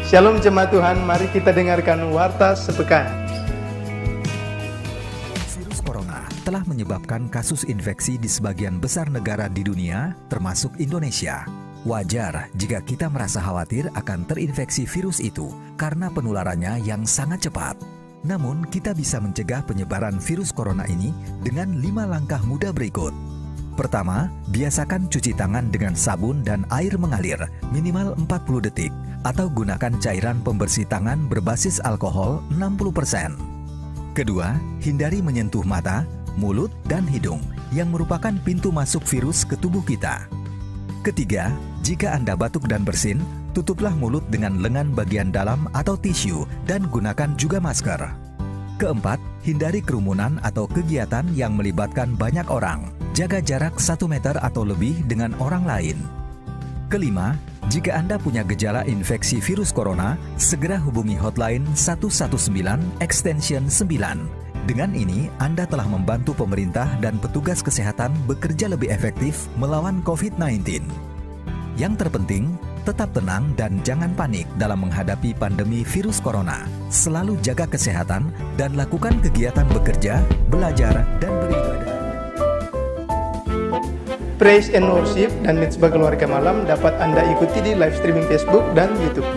Shalom jemaat Tuhan, mari kita dengarkan Warta Sepekan. Virus corona telah menyebabkan kasus infeksi di sebagian besar negara di dunia, termasuk Indonesia. Wajar jika kita merasa khawatir akan terinfeksi virus itu karena penularannya yang sangat cepat. Namun, kita bisa mencegah penyebaran virus corona ini dengan 5 langkah mudah berikut. Pertama, biasakan cuci tangan dengan sabun dan air mengalir minimal 40 detik atau gunakan cairan pembersih tangan berbasis alkohol 60%. Kedua, hindari menyentuh mata, mulut, dan hidung yang merupakan pintu masuk virus ke tubuh kita. Ketiga, jika Anda batuk dan bersin, tutuplah mulut dengan lengan bagian dalam atau tisu dan gunakan juga masker. Keempat, hindari kerumunan atau kegiatan yang melibatkan banyak orang. Jaga jarak 1 meter atau lebih dengan orang lain. Kelima, jika Anda punya gejala infeksi virus corona, segera hubungi hotline 119 extension 9. Dengan ini, Anda telah membantu pemerintah dan petugas kesehatan bekerja lebih efektif melawan COVID-19. Yang terpenting, tetap tenang dan jangan panik dalam menghadapi pandemi virus corona. Selalu jaga kesehatan dan lakukan kegiatan bekerja, belajar, dan beribadah. Praise and Worship dan Mitsbah Keluarga Malam dapat Anda ikuti di live streaming Facebook dan YouTube.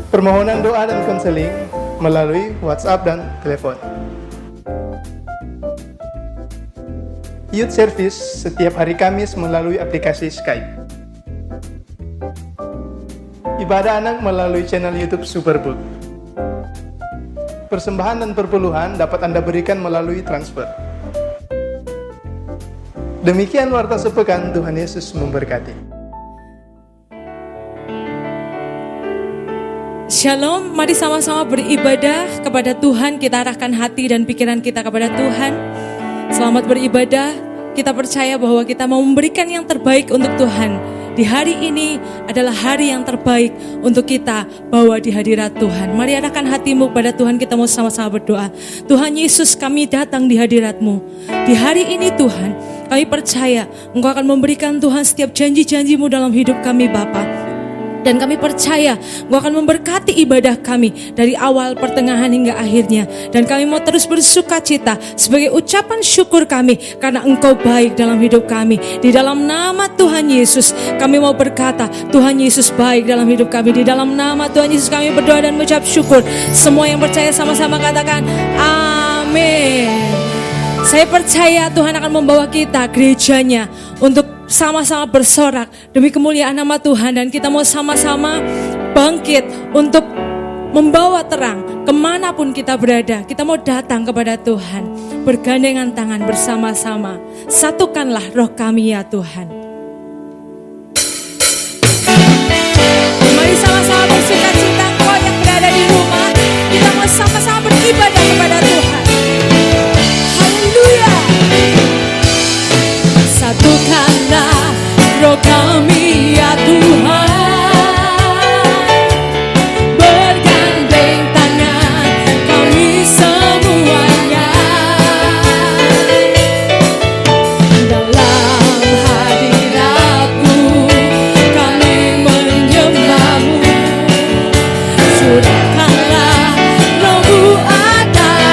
Permohonan doa dan konseling melalui WhatsApp dan telepon. Youth Service setiap hari Kamis melalui aplikasi Skype. Ibadah anak melalui channel YouTube Superbook. Persembahan dan perpuluhan dapat Anda berikan melalui transfer. Demikian Warta Sepekan, Tuhan Yesus memberkati. Shalom, mari sama-sama beribadah kepada Tuhan. Kita arahkan hati dan pikiran kita kepada Tuhan. Selamat beribadah. Kita percaya bahwa kita mau memberikan yang terbaik untuk Tuhan. Di hari ini adalah hari yang terbaik untuk kita bawa di hadirat Tuhan. Mari arahkan hatimu kepada Tuhan, kita mau sama-sama berdoa. Tuhan Yesus, kami datang di hadirat-Mu. Di hari ini Tuhan, kami percaya Engkau akan memberikan Tuhan setiap janji-janji-Mu dalam hidup kami Bapa. Dan kami percaya Engkau akan memberkati ibadah kami dari awal, pertengahan hingga akhirnya. Dan kami mau terus bersuka cita sebagai ucapan syukur kami karena Engkau baik dalam hidup kami. Di dalam nama Tuhan Yesus kami mau berkata, Tuhan Yesus baik dalam hidup kami. Di dalam nama Tuhan Yesus kami berdoa dan mengucap syukur. Semua yang percaya sama-sama katakan amin. Saya percaya Tuhan akan membawa kita, gerejanya, untuk sama-sama bersorak demi kemuliaan nama Tuhan. Dan kita mau sama-sama bangkit untuk membawa terang kemanapun kita berada. Kita mau datang kepada Tuhan, bergandengan tangan bersama-sama. Satukanlah roh kami ya Tuhan. Mari sama-sama bersuka cita. Kau yang berada di rumah, kita mau sama-sama beribadah kepada Tuhan. Satukanlah roh kami ya Tuhan, bergandeng tangan kami semuanya, dalam hadirat-Mu kami menyembah-Mu. Surahkanlah roh-Mu atas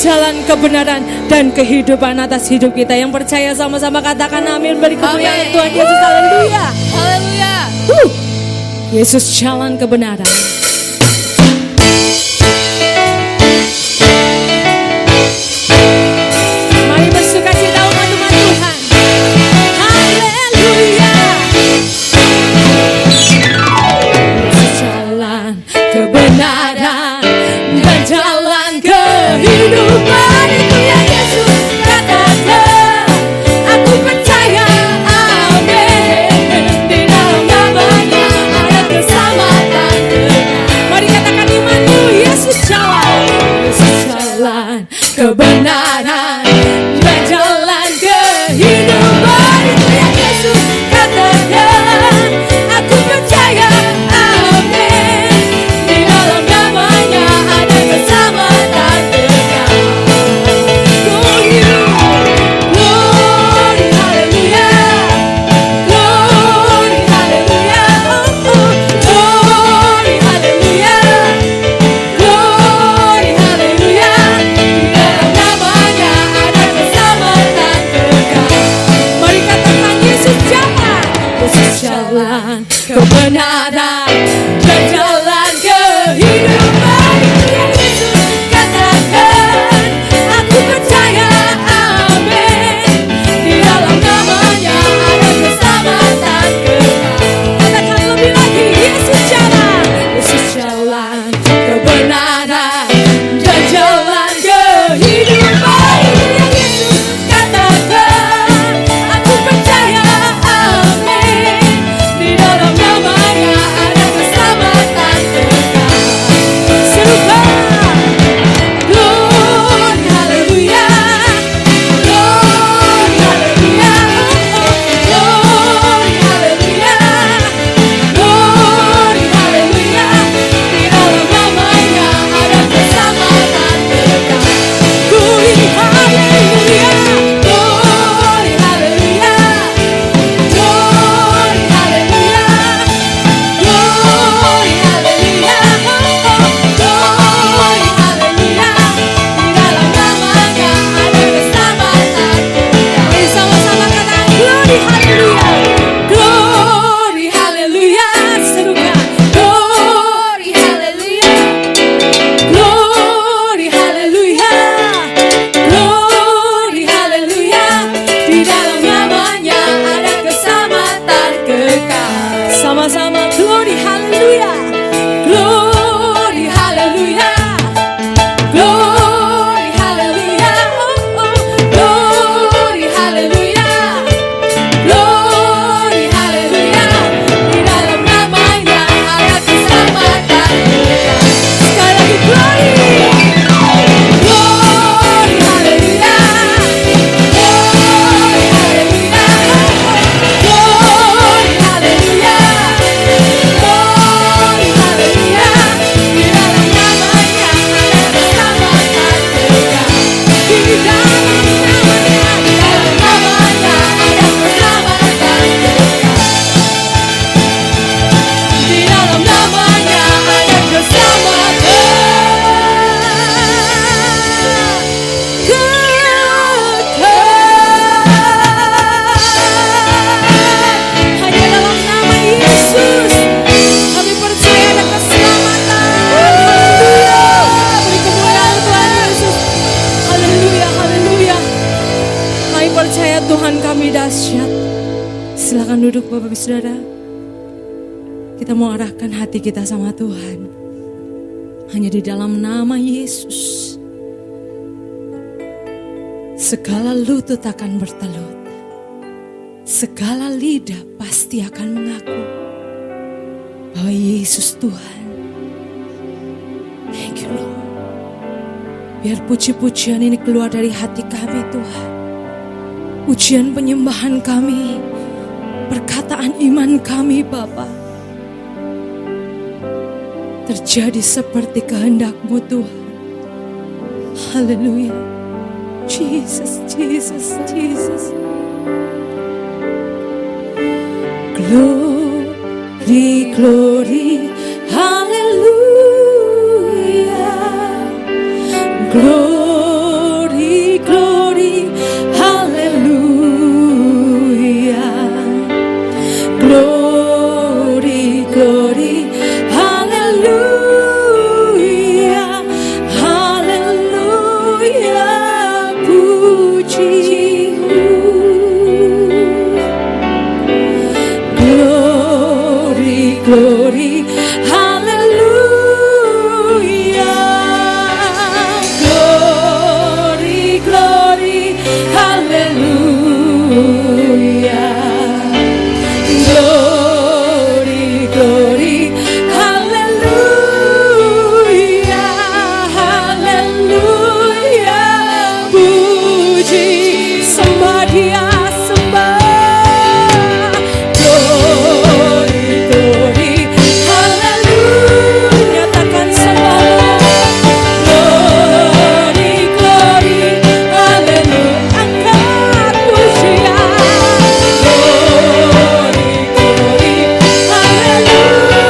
jalan kebenaran dan kehidupan atas hidup kita. Yang percaya sama-sama katakan amin. Beri kemuliaan Tuhan Yesus. Haleluya. Haleluya. Yesus jalan kebenaran. Mari bersukacita umat-umat Tuhan. Haleluya. Yesus jalan kebenaran dan jalan kehidupan. Itu yang Yesus katakan. Aku percaya, amin. Di dalam namanya ada keselamatan. Mari katakan imanmu. Yesus jalan kebenaran dan jalan kehidupan. Itu yang Yesus katakan. Aku percaya, amin. Di dalam namanya ada keselamatan kekal. Glory, glory, hallelujah. Glory, hallelujah. Glory, hallelujah. Glory, hallelujah. Di dalam namanya ada keselamatan kekal. Mari katakan Yesus jalan. Yesus jalan kebenaran dan jalan kehidupan. Itu yang Yesus katakan. Aku percaya, amin. Di dalam namanya ada keselamatan kekal. Katakan lebih lagi. Yesus jalan kebenaran dan jalan kehidupan. Itu yang Yesus katakan. Aku percaya, amin. Di dalam namanya ada keselamatan kekal. Serukan. Glory, hallelujah. Glory, hallelujah. Glory, hallelujah. Glory, hallelujah. Di dalam namanya ada keselamatan kekal. Glory, hallelujah. Glory, hallelujah. Glory, hallelujah. Glory, hallelujah. Glory, hallelujah. Di dalam namanya ada keselamatan kekal. Mari sama-sama katakan glory, hallelujah. Glory, hallelujah. Serukan. Glory, hallelujah. Glory, hallelujah. Glory, hallelujah. Di dalam namanya ada keselamatan kekal. Sama-sama glory, hallelujah. Glory, hallelujah. Glory, hallelujah. Glory, hallelujah. Glory, hallelujah. Di dalam namanya ada keselamatan kekal. Sekali lagi glory. Glory, hallelujah. Glory, hallelujah. Glory, hallelujah. Glory, hallelujah. Di dalam namanya ada keselamatan kekal. Di dalam namanya ada keselamatan kekal. Di dalam namanya ada keselamatan kekal. Hanya dalam nama Yesus kami percaya ada keselamatan. Haleluya. Beri kemuliaan Tuhan Yesus. Haleluya, haleluya. Kami percaya Tuhan kami dahsyat. Silakan duduk Bapak Ibu Saudara. Kita mau arahkan hati kita sama Tuhan. Hanya di dalam nama Yesus segala lutut akan bertelut. Segala lidah pasti akan mengaku bahwa Yesus Tuhan. Thank you Lord. Biar puji-pujian ini keluar dari hati kami Tuhan. Pujian penyembahan kami, perkataan iman kami Bapa, terjadi seperti kehendak-Mu Tuhan. Haleluya. Jesus, Jesus, Jesus. Glory, glory, hallelujah. Glory. Glory, glory, haleluya, haleluya, pujimu. Glory, glory, haleluya. Glory, glory, haleluya. Glory, glory, haleluya, haleluya, puji, sembah Dia, sembah. Glory, glory, haleluya, nyatakan sembah. Glory, glory, haleluya, angkat pujian. Glory, glory, haleluya,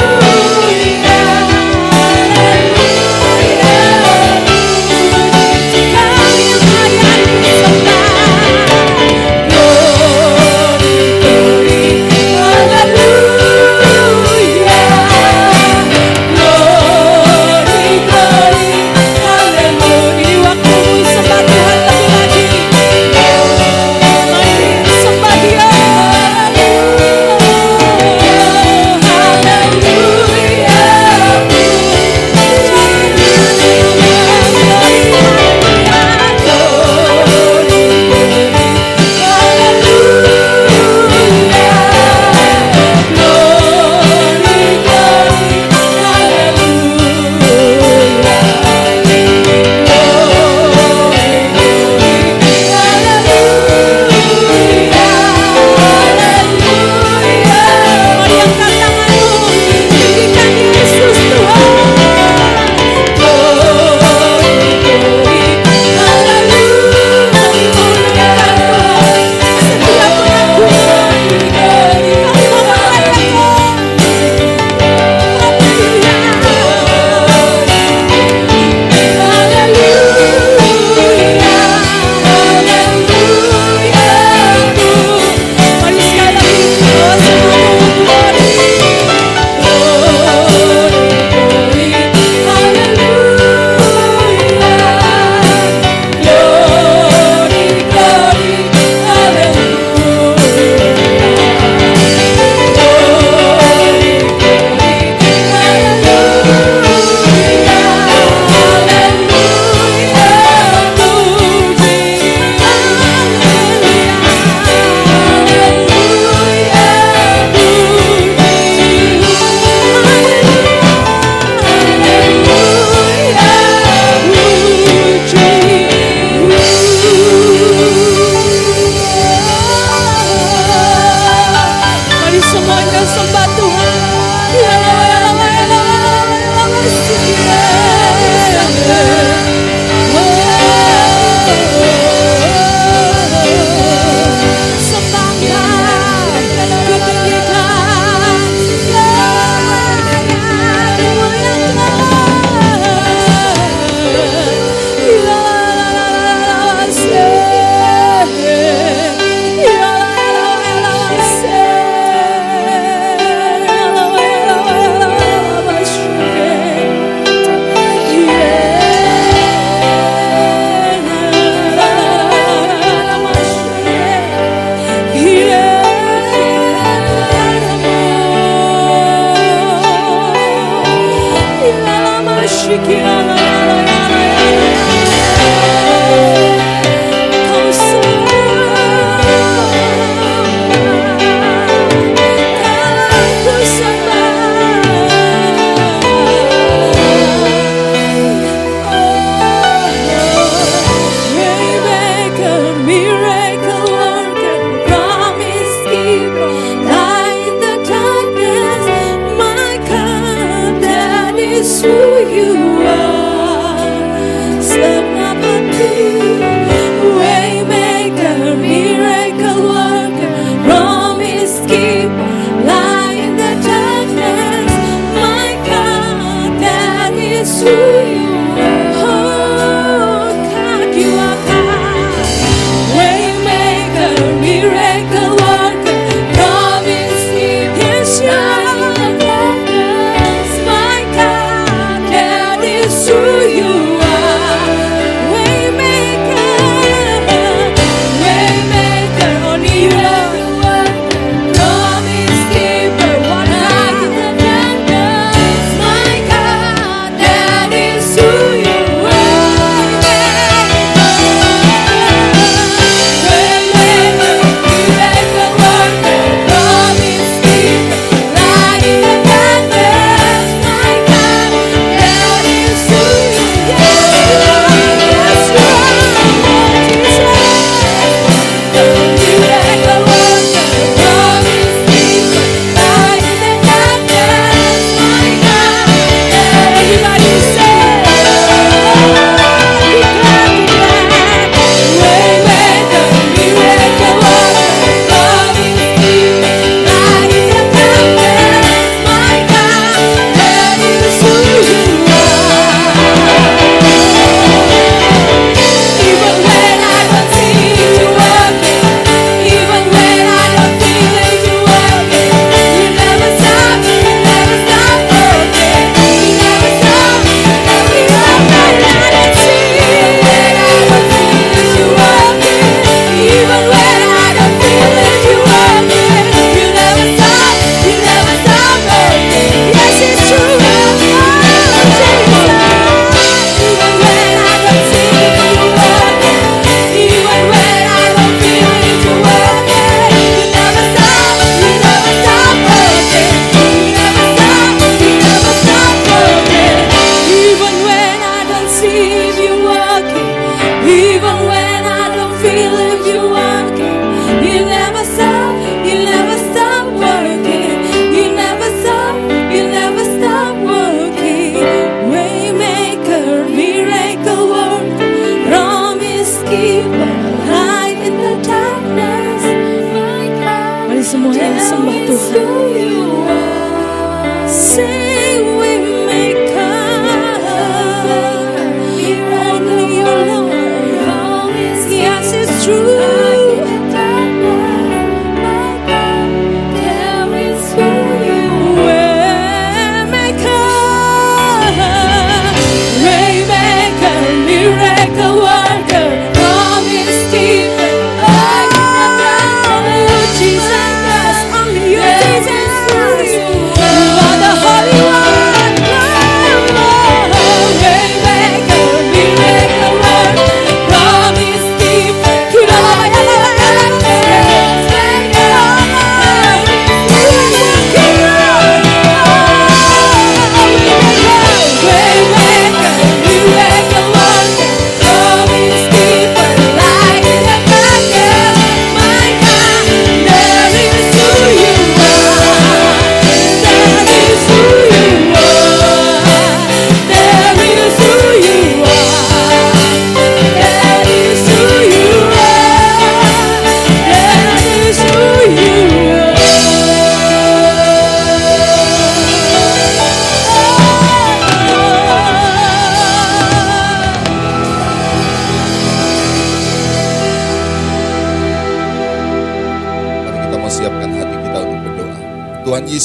Waymaker, miracle worker, promise keeper.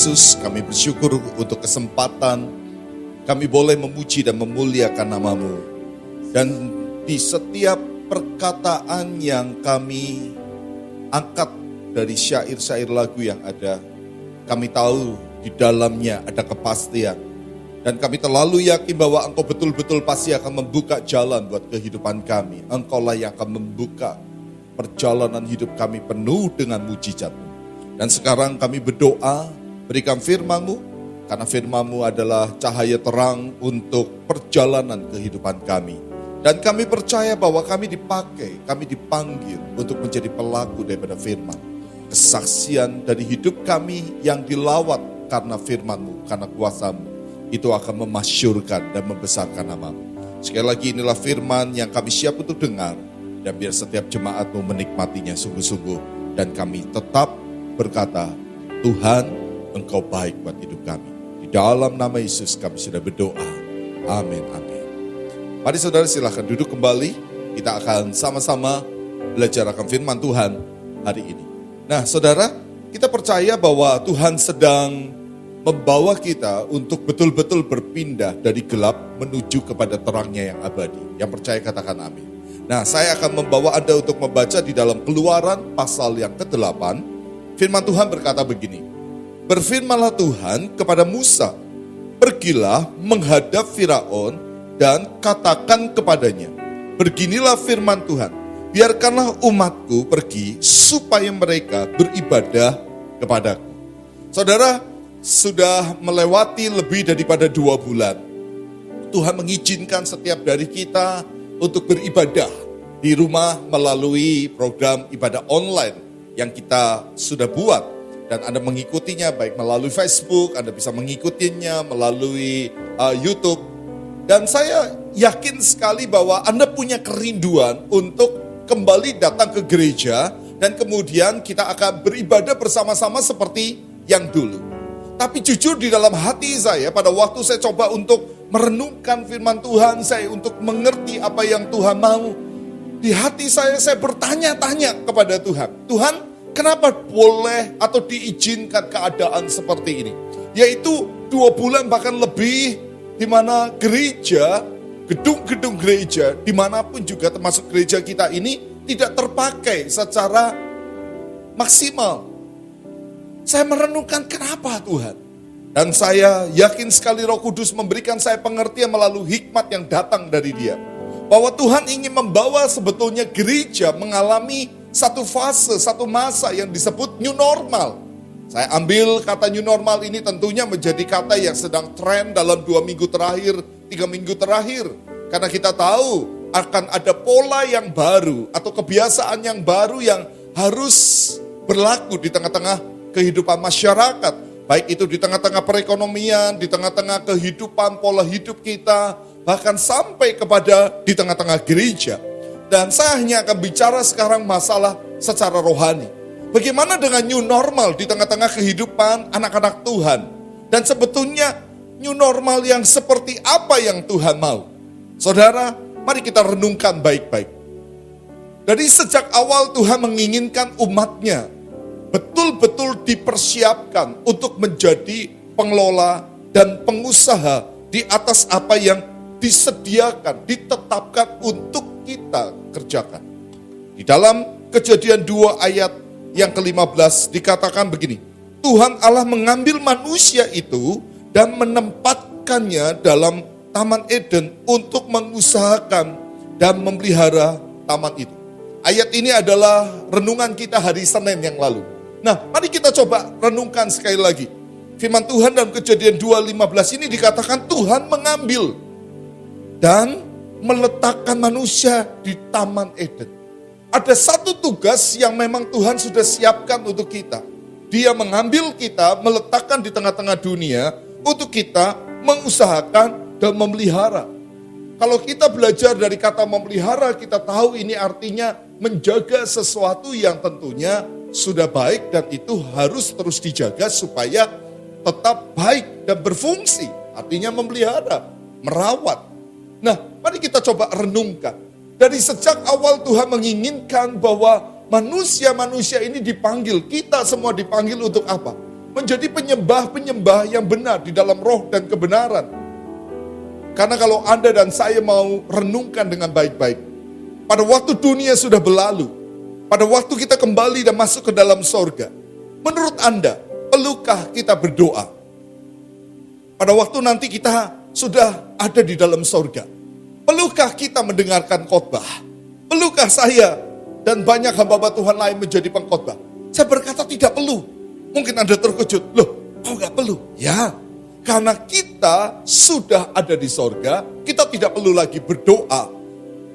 Yesus, kami bersyukur untuk kesempatan kami boleh memuji dan memuliakan nama-Mu. Dan di setiap perkataan yang kami angkat dari syair-syair lagu yang ada, kami tahu di dalamnya ada kepastian. Dan kami terlalu yakin bahwa Engkau betul-betul pasti akan membuka jalan buat kehidupan kami. Engkaulah yang akan membuka perjalanan hidup kami penuh dengan mujizat-Mu. Dan sekarang kami berdoa, berikan firman-Mu, karena firman-Mu adalah cahaya terang untuk perjalanan kehidupan kami. Dan kami percaya bahwa kami dipakai, kami dipanggil untuk menjadi pelaku daripada firman. Kesaksian dari hidup kami yang dilawat karena firman-Mu, karena kuasa-Mu, itu akan memasyurkan dan membesarkan nama-Mu. Sekali lagi inilah firman yang kami siap untuk dengar, dan biar setiap jemaat-Mu menikmatinya sungguh-sungguh. Dan kami tetap berkata, Tuhan, Engkau baik buat hidup kami. Di dalam nama Yesus kami sudah berdoa. Amin, amin. Mari saudara silahkan duduk kembali. Kita akan sama-sama belajar akan firman Tuhan hari ini. Nah saudara, kita percaya bahwa Tuhan sedang membawa kita untuk betul-betul berpindah dari gelap menuju kepada terangnya yang abadi. Yang percaya katakan amin. Nah saya akan membawa Anda untuk membaca di dalam Keluaran pasal yang ke-8. Firman Tuhan berkata begini, berfirmanlah Tuhan kepada Musa, pergilah menghadap Firaun dan katakan kepadanya, beginilah firman Tuhan, biarkanlah umatku pergi supaya mereka beribadah kepadaku. Saudara, sudah melewati lebih daripada 2 bulan. Tuhan mengizinkan setiap dari kita untuk beribadah di rumah melalui program ibadah online yang kita sudah buat. Dan Anda mengikutinya baik melalui Facebook, Anda bisa mengikutinya melalui YouTube. Dan saya yakin sekali bahwa Anda punya kerinduan untuk kembali datang ke gereja dan kemudian kita akan beribadah bersama-sama seperti yang dulu. Tapi jujur di dalam hati saya pada waktu saya coba untuk merenungkan firman Tuhan, saya untuk mengerti apa yang Tuhan mau. Di hati saya bertanya-tanya kepada Tuhan. Tuhan, kenapa boleh atau diizinkan keadaan seperti ini? Yaitu 2 bulan bahkan lebih di mana gereja, gedung-gedung gereja, dimanapun juga termasuk gereja kita ini tidak terpakai secara maksimal. Saya merenungkan kenapa Tuhan. Dan saya yakin sekali Roh Kudus memberikan saya pengertian melalui hikmat yang datang dari Dia. Bahwa Tuhan ingin membawa sebetulnya gereja mengalami satu fase, satu masa yang disebut new normal. Saya ambil kata new normal ini tentunya menjadi kata yang sedang tren dalam 2 minggu terakhir, 3 minggu terakhir. Karena kita tahu akan ada pola yang baru atau kebiasaan yang baru yang harus berlaku di tengah-tengah kehidupan masyarakat. Baik itu di tengah-tengah perekonomian, di tengah-tengah kehidupan pola hidup kita, bahkan sampai kepada di tengah-tengah gereja. Dan saya hanya akan bicara sekarang masalah secara rohani. Bagaimana dengan new normal di tengah-tengah kehidupan anak-anak Tuhan? Dan sebetulnya new normal yang seperti apa yang Tuhan mau? Saudara, mari kita renungkan baik-baik. Dari sejak awal Tuhan menginginkan umatnya betul-betul dipersiapkan untuk menjadi pengelola dan pengusaha di atas apa yang disediakan, ditetapkan untuk kita kerjakan. Di dalam Kejadian 2 ayat yang ke-15 dikatakan begini, Tuhan Allah mengambil manusia itu dan menempatkannya dalam Taman Eden untuk mengusahakan dan memelihara taman itu. Ayat ini adalah renungan kita hari Senin yang lalu. Nah, mari kita coba renungkan sekali lagi. Firman Tuhan dalam Kejadian 2:15 ini dikatakan Tuhan mengambil dan meletakkan manusia di Taman Eden. Ada satu tugas yang memang Tuhan sudah siapkan untuk kita. Dia mengambil kita, meletakkan di tengah-tengah dunia untuk kita mengusahakan dan memelihara. Kalau kita belajar dari kata memelihara, kita tahu ini artinya menjaga sesuatu yang tentunya sudah baik dan itu harus terus dijaga supaya tetap baik dan berfungsi. Artinya memelihara, merawat. Nah, mari kita coba renungkan. Dari sejak awal Tuhan menginginkan bahwa manusia-manusia ini dipanggil, kita semua dipanggil untuk apa? menjadi penyembah-penyembah yang benar di dalam roh dan kebenaran. Karena kalau Anda dan saya mau renungkan dengan baik-baik, pada waktu dunia sudah berlalu, pada waktu kita kembali dan masuk ke dalam sorga, menurut Anda, perlukah kita berdoa? Pada waktu nanti kita sudah ada di dalam sorga, perlukah kita mendengarkan khotbah? Perlukah saya dan banyak hamba Tuhan lain menjadi pengkhotbah? Saya berkata tidak perlu. Mungkin Anda terkejut, loh kok gak perlu? Ya, karena kita sudah ada di sorga, kita tidak perlu lagi berdoa.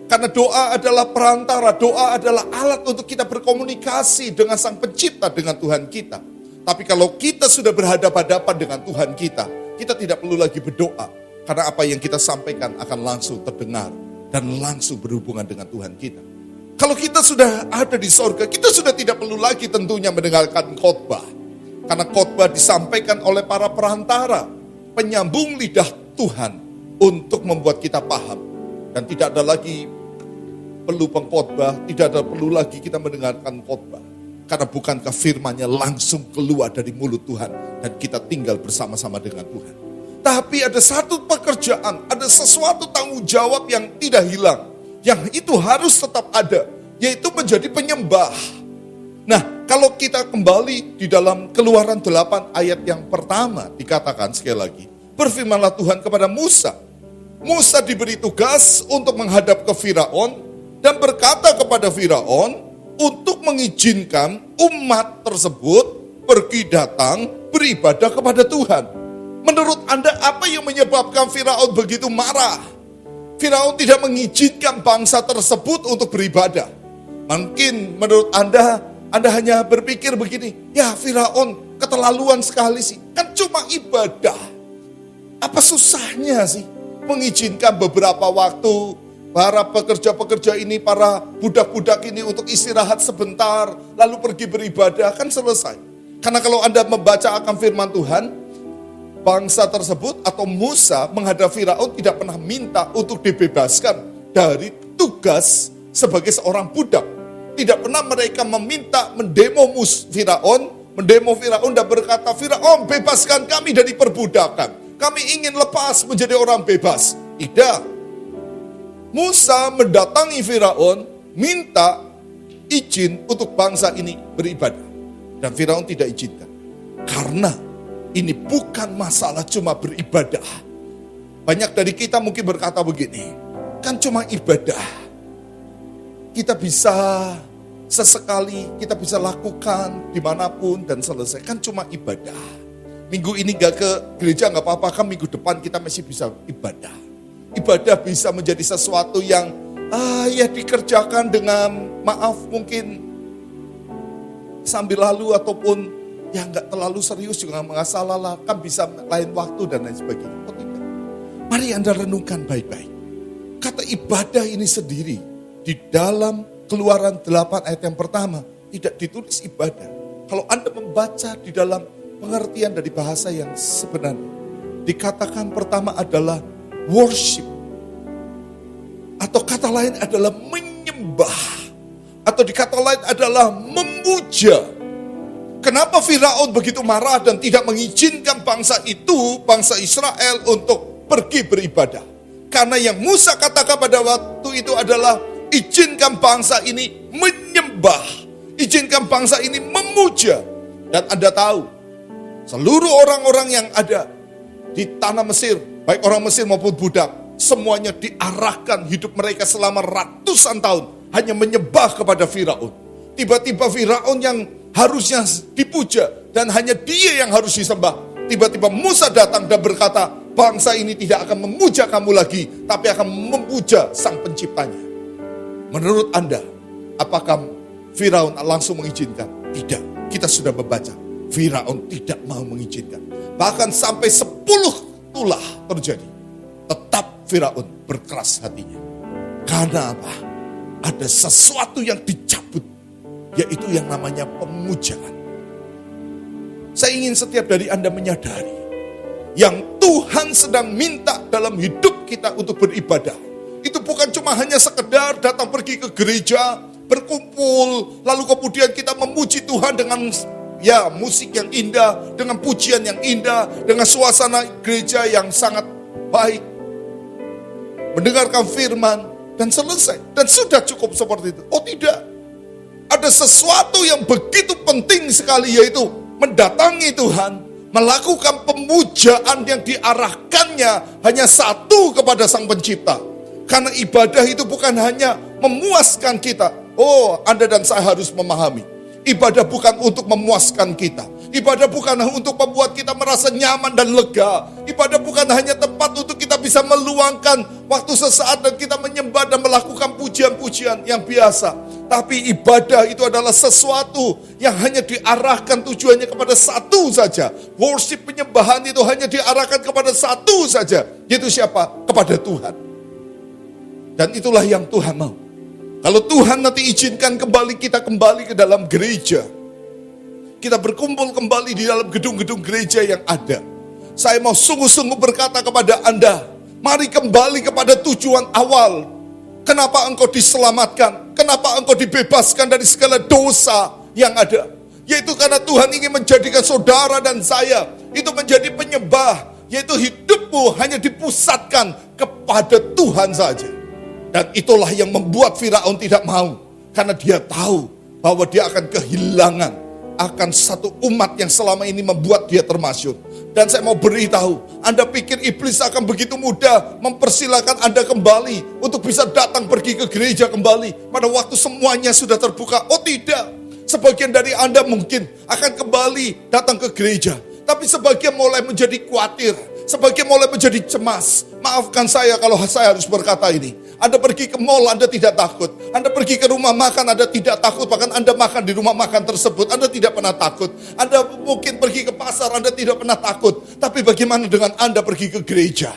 Karena doa adalah perantara, doa adalah alat untuk kita berkomunikasi dengan Sang Pencipta, dengan Tuhan kita. Tapi kalau kita sudah berhadapan-hadapan dengan Tuhan kita tidak perlu lagi berdoa. Karena apa yang kita sampaikan akan langsung terdengar dan langsung berhubungan dengan Tuhan kita. Kalau kita sudah ada di sorga, kita sudah tidak perlu lagi tentunya mendengarkan khotbah. Karena khotbah disampaikan oleh para perantara, penyambung lidah Tuhan untuk membuat kita paham. Dan tidak ada lagi perlu pengkhotbah, tidak ada perlu lagi kita mendengarkan khotbah. Karena bukankah firman-Nya langsung keluar dari mulut Tuhan dan kita tinggal bersama-sama dengan Tuhan. Tapi ada satu pekerjaan, ada sesuatu tanggung jawab yang tidak hilang. Yang itu harus tetap ada, yaitu menjadi penyembah. Nah, kalau kita kembali di dalam Keluaran 8 ayat yang pertama, dikatakan sekali lagi, berfirmanlah Tuhan kepada Musa. Musa diberi tugas untuk menghadap ke Firaun dan berkata kepada Firaun untuk mengizinkan umat tersebut pergi datang beribadah kepada Tuhan. Menurut Anda apa yang menyebabkan Firaun begitu marah? Firaun tidak mengizinkan bangsa tersebut untuk beribadah. Mungkin menurut Anda hanya berpikir begini, ya Firaun keterlaluan sekali sih, kan cuma ibadah. Apa susahnya sih mengizinkan beberapa waktu para pekerja-pekerja ini, para budak-budak ini untuk istirahat sebentar, lalu pergi beribadah, kan selesai. Karena kalau Anda membaca akan firman Tuhan, bangsa tersebut atau Musa menghadap Firaun tidak pernah minta untuk dibebaskan dari tugas sebagai seorang budak. Tidak pernah mereka meminta mendemo Firaun dan berkata, Firaun bebaskan kami dari perbudakan. Kami ingin lepas menjadi orang bebas. Tidak. Musa mendatangi Firaun, minta izin untuk bangsa ini beribadah. Dan Firaun tidak izinkan. Karena ini bukan masalah cuma beribadah. Banyak dari kita mungkin berkata begini, kan cuma ibadah. Kita bisa sesekali, kita bisa lakukan dimanapun dan selesai. Kan cuma ibadah. Minggu ini gak ke gereja gak apa-apa, kan minggu depan kita masih bisa ibadah. Ibadah bisa menjadi sesuatu yang ya dikerjakan dengan maaf mungkin sambil lalu ataupun ya gak terlalu serius juga gak masalah lah. Kan bisa lain waktu dan lain sebagainya. Oh, tidak. Mari Anda renungkan baik-baik. Kata ibadah ini sendiri di dalam Keluaran 8 ayat yang pertama tidak ditulis ibadah. Kalau Anda membaca di dalam pengertian dari bahasa yang sebenarnya, dikatakan pertama adalah worship. Atau kata lain adalah menyembah. Atau dikata lain adalah memuja. Kenapa Firaun begitu marah dan tidak mengizinkan bangsa itu, bangsa Israel untuk pergi beribadah? Karena yang Musa katakan pada waktu itu adalah izinkan bangsa ini menyembah. Izinkan bangsa ini memuja. Dan Anda tahu, seluruh orang-orang yang ada di tanah Mesir, baik orang Mesir maupun budak, semuanya diarahkan hidup mereka selama ratusan tahun hanya menyembah kepada Firaun. Tiba-tiba Firaun yang harusnya dipuja dan hanya dia yang harus disembah. Tiba-tiba Musa datang dan berkata, bangsa ini tidak akan memuja kamu lagi, tapi akan memuja Sang Penciptanya. Menurut Anda, apakah Firaun langsung mengizinkan? Tidak. Kita sudah membaca. Firaun tidak mau mengizinkan. Bahkan sampai 10 tulah terjadi. Tetap Firaun berkeras hatinya. Karena apa? Ada sesuatu yang dicabut. Yaitu yang namanya pemujaan. Saya ingin setiap dari Anda menyadari. Yang Tuhan sedang minta dalam hidup kita untuk beribadah. Itu bukan cuma hanya sekedar datang pergi ke gereja, berkumpul, lalu kemudian kita memuji Tuhan dengan Ya, musik yang indah, dengan pujian yang indah, dengan suasana gereja yang sangat baik. Mendengarkan firman, dan selesai. Dan sudah cukup seperti itu. Oh tidak. Ada sesuatu yang begitu penting sekali, yaitu mendatangi Tuhan, melakukan pemujaan yang diarahkannya hanya satu kepada Sang Pencipta. Karena ibadah itu bukan hanya memuaskan kita. Oh, Anda dan saya harus memahami. Ibadah bukan untuk memuaskan kita. Ibadah bukan untuk membuat kita merasa nyaman dan lega. Ibadah bukan hanya tempat untuk kita bisa meluangkan waktu sesaat dan kita menyembah dan melakukan pujian-pujian yang biasa. Tapi ibadah itu adalah sesuatu yang hanya diarahkan tujuannya kepada satu saja. Worship, penyembahan itu hanya diarahkan kepada satu saja. Yaitu siapa? Kepada Tuhan. Dan itulah yang Tuhan mau. Kalau Tuhan nanti izinkan kita kembali ke dalam gereja. Kita berkumpul kembali di dalam gedung-gedung gereja yang ada. Saya mau sungguh-sungguh berkata kepada Anda, mari kembali kepada tujuan awal. Kenapa engkau diselamatkan? Kenapa engkau dibebaskan dari segala dosa yang ada? Yaitu karena Tuhan ingin menjadikan saudara dan saya itu menjadi penyembah. Yaitu hidupmu hanya dipusatkan kepada Tuhan saja. Dan itulah yang membuat Firaun tidak mau. Karena dia tahu bahwa dia akan kehilangan akan satu umat yang selama ini membuat dia termasyur. Dan saya mau beritahu, Anda pikir iblis akan begitu mudah mempersilahkan Anda kembali untuk bisa datang pergi ke gereja kembali pada waktu semuanya sudah terbuka? Oh tidak. Sebagian dari Anda mungkin akan kembali datang ke gereja. Tapi sebagian mulai menjadi khawatir. Sebagian mulai menjadi cemas. Maafkan saya kalau saya harus berkata ini. Anda pergi ke mall, Anda tidak takut. Anda pergi ke rumah makan, Anda tidak takut. Bahkan Anda makan di rumah makan tersebut, Anda tidak pernah takut. Anda mungkin pergi ke pasar, Anda tidak pernah takut. Tapi bagaimana dengan Anda pergi ke gereja?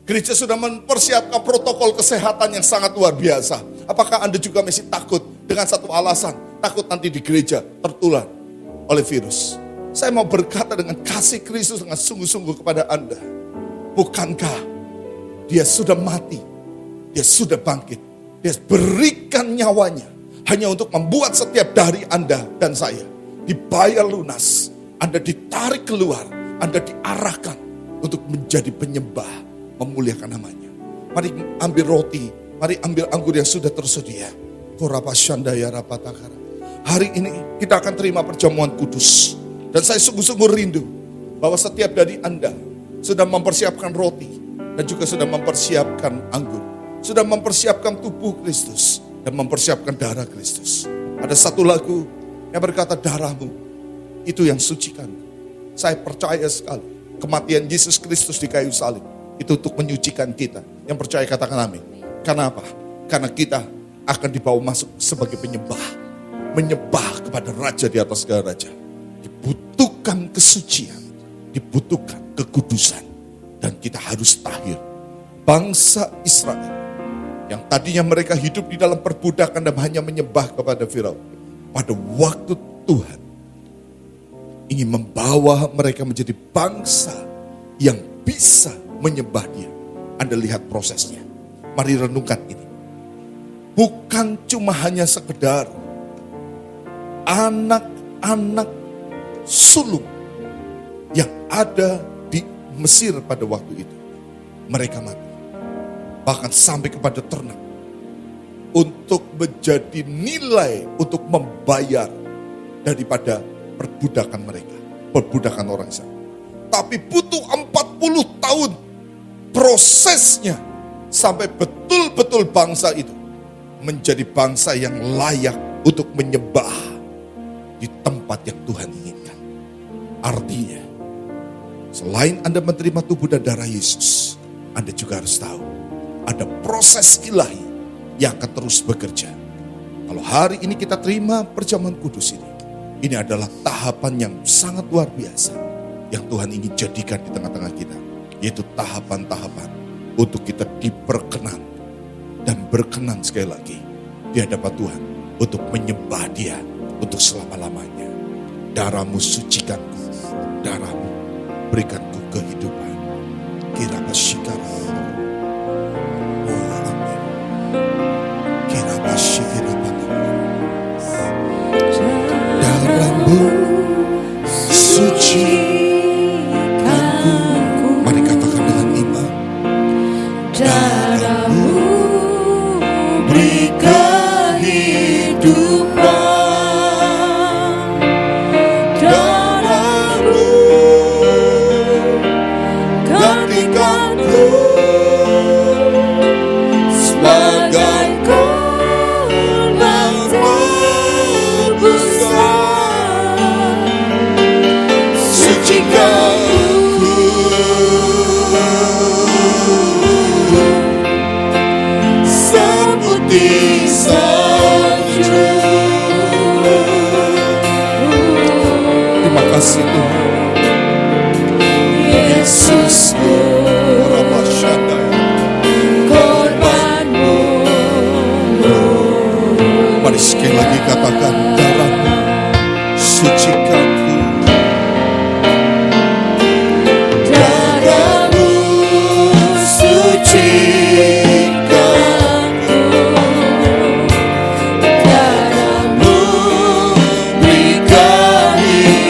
Gereja sudah mempersiapkan protokol kesehatan yang sangat luar biasa. Apakah Anda juga masih takut dengan satu alasan? Takut nanti di gereja tertular oleh virus. Saya mau berkata dengan kasih Kristus dengan sungguh-sungguh kepada Anda. Bukankah dia sudah mati? Dia sudah bangkit. Dia berikan nyawanya hanya untuk membuat setiap dari Anda dan saya dibayar lunas. Anda ditarik keluar. Anda diarahkan untuk menjadi penyembah, memuliakan namanya. Mari ambil roti. Mari ambil anggur yang sudah tersedia. Hari ini kita akan terima perjamuan kudus. Dan saya sungguh-sungguh rindu bahwa setiap dari Anda sudah mempersiapkan roti dan juga sudah mempersiapkan anggur. Sudah mempersiapkan tubuh Kristus dan mempersiapkan darah Kristus. Ada satu lagu yang berkata, darahmu itu yang sucikan. Saya percaya sekali kematian Yesus Kristus di kayu salib itu untuk menyucikan kita. Yang percaya katakan amin. Karena apa? Karena kita akan dibawa masuk sebagai penyembah. Menyembah kepada Raja di atas segala raja. Dibutuhkan kesucian, dibutuhkan kekudusan, dan kita harus tahir. Bangsa Israel yang tadinya mereka hidup di dalam perbudakan dan hanya menyembah kepada Firaun, pada waktu Tuhan ingin membawa mereka menjadi bangsa yang bisa menyembah Dia. Anda lihat prosesnya. Mari renungkan ini. Bukan cuma hanya sekedar anak-anak sulung yang ada di Mesir pada waktu itu. Mereka mati. Bahkan sampai kepada ternak. Untuk menjadi nilai untuk membayar daripada perbudakan mereka. Perbudakan orang Israel. Tapi butuh 40 tahun prosesnya. Sampai betul-betul bangsa itu menjadi bangsa yang layak untuk menyembah di tempat yang Tuhan inginkan. Artinya, selain Anda menerima tubuh dan darah Yesus, Anda juga harus tahu ada proses ilahi yang akan terus bekerja. Kalau hari ini kita terima perjamuan kudus ini adalah tahapan yang sangat luar biasa yang Tuhan ingin jadikan di tengah-tengah kita, yaitu tahapan-tahapan untuk kita diperkenan dan berkenan sekali lagi di hadapan Tuhan untuk menyembah Dia untuk selama-lamanya. Darahmu sucikanku, darahmu berikanku kehidupan. Kira basyikara. Oh amin. Kira basyikira. Darahmu sucikanku. Mari katakan dengan iman. Darahmu beri kehidupan, darahmu gantikanku sebagai korban tebusan. Sucikanku seputih salju. Terima kasih Tuhan. Yesusku, korbanmu. Mari sekali lagi katakan, darahmu sucikanku. Darahmu sucikanku, darahmu beri kehidupan,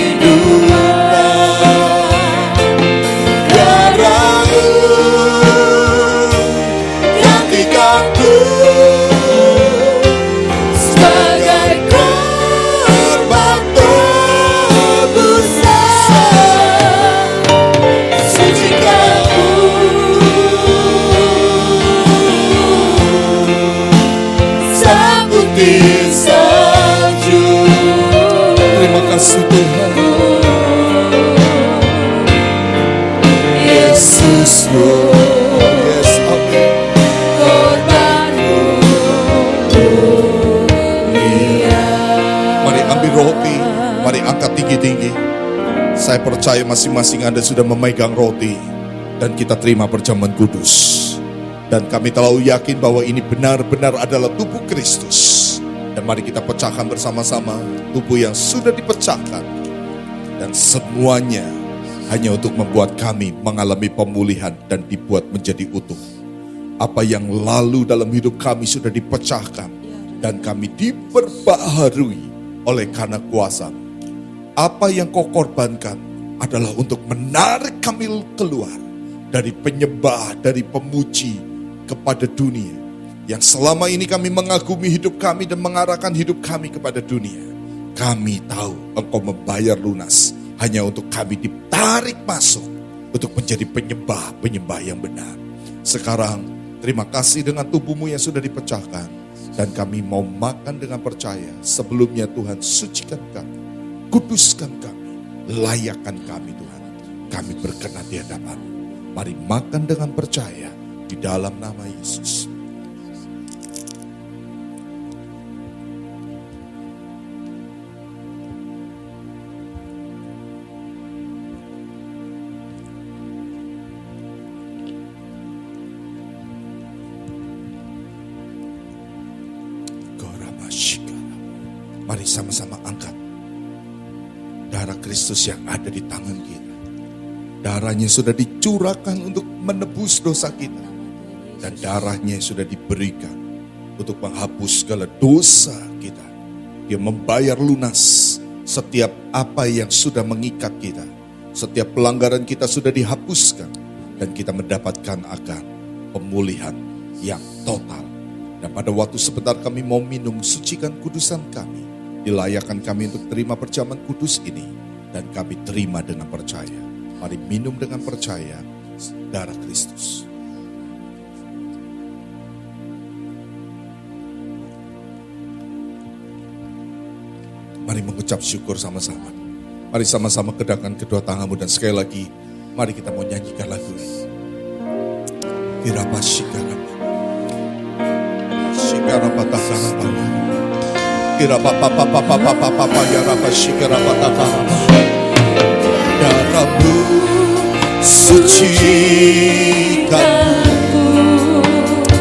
darahmu gantikanku sebagai korban tebusan. Sucikanku seputih salju. Terima kasih Tuhan. Yesusku, Yes, amin. korbanmu mulia. Mari ambil roti, mari angkat tinggi-tinggi. Saya percaya masing-masing Anda sudah memegang roti dan kita terima perjamuan kudus. Dan kami terlalu yakin bahwa ini benar-benar adalah tubuh Kristus. Dan mari kita pecahkan bersama-sama tubuh yang sudah dipecahkan. Dan semuanya hanya untuk membuat kami mengalami pemulihan dan dibuat menjadi utuh. Apa yang lalu dalam hidup kami sudah dipecahkan dan kami diperbaharui oleh karena kuasa. Apa yang kau korbankan adalah untuk menarik kami keluar dari penyembah, dari pemuji kepada dunia. Yang selama ini kami mengagumi hidup kami dan mengarahkan hidup kami kepada dunia. Kami tahu Engkau membayar lunas hanya untuk kami ditarik masuk untuk menjadi penyembah-penyembah yang benar. Sekarang terima kasih dengan tubuhmu yang sudah dipecahkan. Dan kami mau makan dengan percaya. Sebelumnya Tuhan sucikan kami, kuduskan kami, layakkan kami Tuhan. Kami berkenan di hadapan. Mari makan dengan percaya di dalam nama Yesus. Mari sama-sama angkat darah Kristus yang ada di tangan kita. Darahnya sudah dicurahkan untuk menebus dosa kita. Dan darahnya sudah diberikan untuk menghapus segala dosa kita. Dia membayar lunas setiap apa yang sudah mengikat kita. Setiap pelanggaran kita sudah dihapuskan. Dan kita mendapatkan akan pemulihan yang total. Dan pada waktu sebentar kami mau minum, sucikan kudusan kami. Dilayakkan kami untuk terima perjamuan kudus ini. Dan kami terima dengan percaya. Mari minum dengan percaya darah Kristus. Mari mengucap syukur sama-sama. Mari sama-sama kedapkan kedua tanganmu dan sekali lagi mari kita mau nyanyikan lagu ini. Kirapa shikara. Shikara patahara. Kirapa papa ya rapa shikara patahara. Darahmu sucikanku.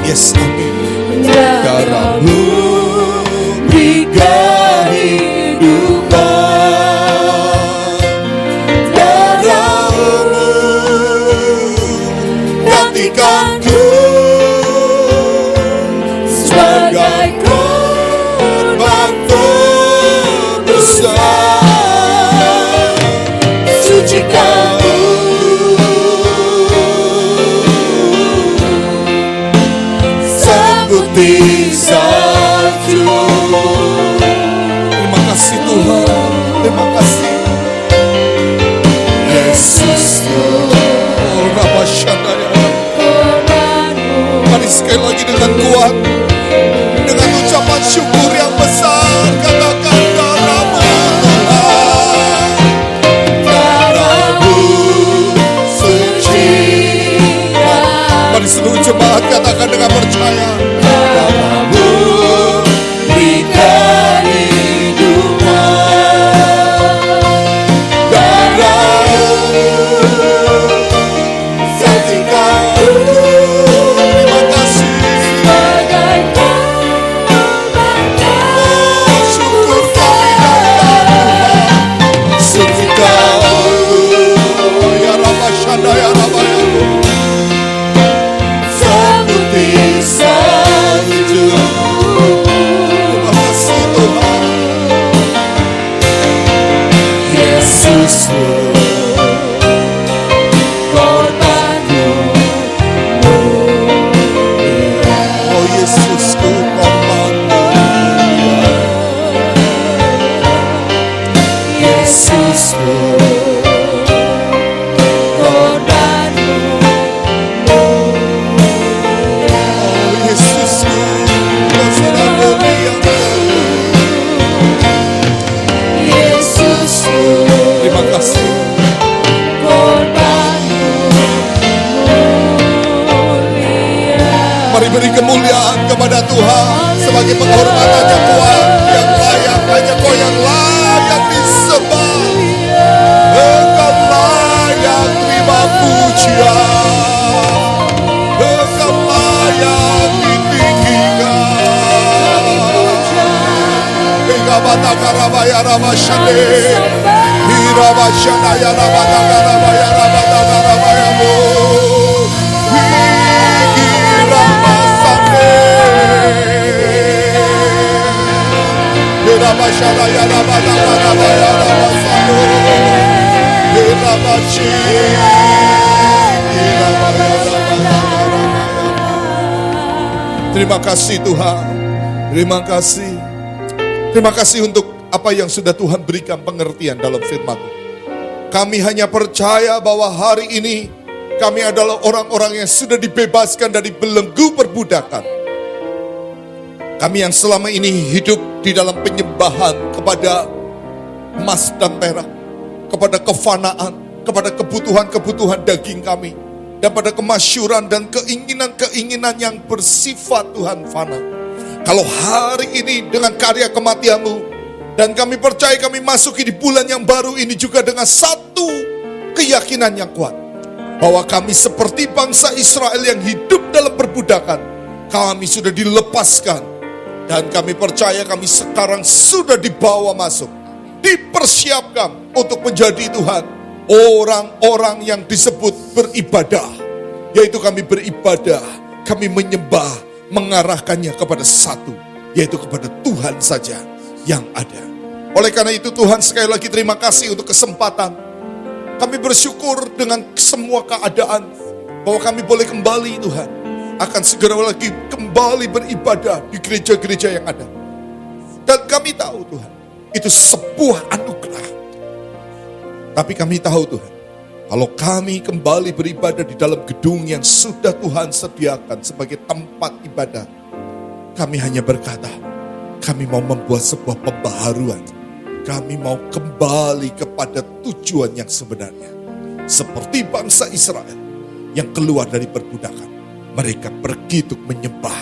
Yes, amin. Darahmu beri kehidupan. Darahmu gantikanku sebagai korban tebusan. sekali lagi dengan kuat, dengan ucapan syukur yang besar, katakan darah-Mu Tuhan, darah-Mu suci. Mari seluruh jemaat katakan dengan percaya, darah-Mu berikan hidupan, darah-Mu saksikan. Terima kasih. Oh, syukur kami datang Tuhan. Seperti Kau, ya Rabba Shanda, ya Rabba ya. Seperti salju. Terima kasih Tuhan. Yesusku, korbanku mulia. Oh Yesusku, korbanku mulia. Yesusku, korbanku mulia. Oh Yesusku, Kau sudah berikan. Yesusku, terima kasih. Korbanku mulia. Mari beri kemuliaan kepada Tuhan sebagai penghormatan yang kuat, yang layak, hanya Kau yang layak disembah. Engkau layak terima pujian, Engkau layak ditinggikan. Hingga bataka rabaya rabashande, hirabashana ya rabataka rabaya rabataka rabayamu, hingirabasande, hirabashana ya rabataka rabaya rabasamu, hirabashi, hirabaya rabataka rabaya. Terima kasih Tuhan, terima kasih. Terima kasih untuk apa yang sudah Tuhan berikan pengertian dalam firman-Mu. Kami hanya percaya bahwa hari ini kami adalah orang-orang yang sudah dibebaskan dari belenggu perbudakan. Kami yang selama ini hidup di dalam penyembahan kepada emas dan perak, kepada kefanaan, kepada kebutuhan-kebutuhan daging kami, dan pada kemasyuran dan keinginan-keinginan yang bersifat Tuhan fana. Kalau hari ini dengan karya kematian-Mu, dan kami percaya kami masuki di bulan yang baru ini juga dengan satu keyakinan yang kuat, bahwa kami seperti bangsa Israel yang hidup dalam perbudakan, kami sudah dilepaskan, dan kami percaya kami sekarang sudah dibawa masuk, dipersiapkan untuk menjadi Tuhan orang-orang yang disebut beribadah, yaitu kami beribadah, kami menyembah, mengarahkannya kepada satu, yaitu kepada Tuhan saja yang ada. Oleh karena itu Tuhan, sekali lagi terima kasih untuk kesempatan. Kami bersyukur dengan semua keadaan bahwa kami boleh kembali Tuhan, akan segera lagi kembali beribadah di gereja-gereja yang ada. Dan kami tahu Tuhan, itu sebuah anugerah. Tapi kami tahu Tuhan, kalau kami kembali beribadah di dalam gedung yang sudah Tuhan sediakan sebagai tempat ibadah, kami hanya berkata, kami mau membuat sebuah pembaharuan. Kami mau kembali kepada tujuan yang sebenarnya. Seperti bangsa Israel yang keluar dari perbudakan. Mereka pergi untuk menyembah.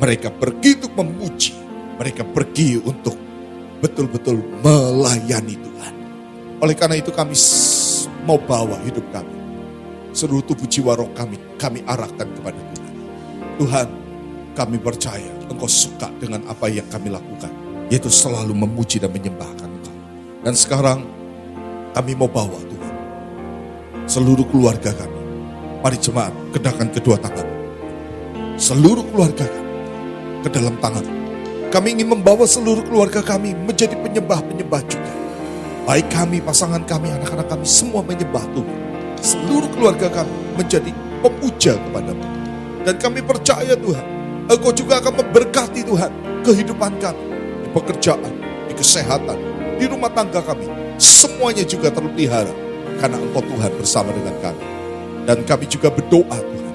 Mereka pergi untuk memuji. Mereka pergi untuk betul-betul melayani Tuhan. Oleh karena itu kami mau bawa hidup kami, seluruh tubuh jiwa roh kami arahkan kepada Tuhan. Tuhan, kami percaya Engkau suka dengan apa yang kami lakukan, yaitu selalu memuji dan menyembahkan Engkau. Dan sekarang kami mau bawa Tuhan, seluruh keluarga kami. Mari jemaat, kedahkan kedua tangan. Seluruh keluarga kami ke dalam tangan. Kami ingin membawa seluruh keluarga kami menjadi penyembah-penyembah juga. Baik kami, pasangan kami, anak-anak kami, semua menyembah Tuhan. Seluruh keluarga kami menjadi pemuja kepada-Mu. Dan kami percaya Tuhan, Engkau juga akan memberkati Tuhan kehidupan kami. Di pekerjaan, di kesehatan, di rumah tangga kami. Semuanya juga terpelihara. Karena Engkau Tuhan bersama dengan kami. Dan kami juga berdoa Tuhan,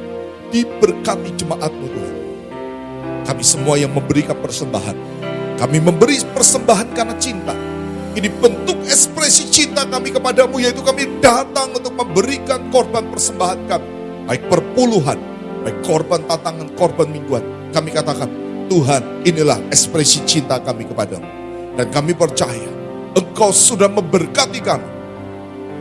diberkati jemaat-Mu Tuhan. Kami semua yang memberikan persembahan, kami memberi persembahan karena cinta. Ini bentuk ekspresi cinta kami kepadamu, yaitu kami datang untuk memberikan korban persembahan kami. Baik perpuluhan, baik korban tantangan, korban mingguan. Kami katakan, Tuhan, inilah ekspresi cinta kami kepadamu. Dan kami percaya, Engkau sudah memberkati kami.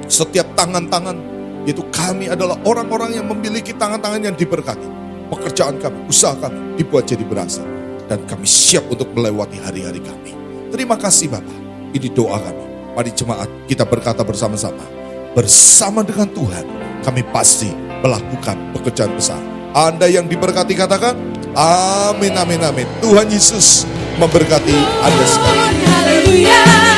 Setiap tangan-tangan, yaitu kami adalah orang-orang yang memiliki tangan-tangan yang diberkati. Pekerjaan kami, usaha kami dibuat jadi berhasil. Dan kami siap untuk melewati hari-hari kami. Terima kasih Bapak. Ini doa kami. Mari jemaat kita berkata bersama-sama. Bersama dengan Tuhan kami pasti melakukan pekerjaan besar. Anda yang diberkati katakan amin, amin, amin. Tuhan Yesus memberkati Anda sekalian. Haleluya.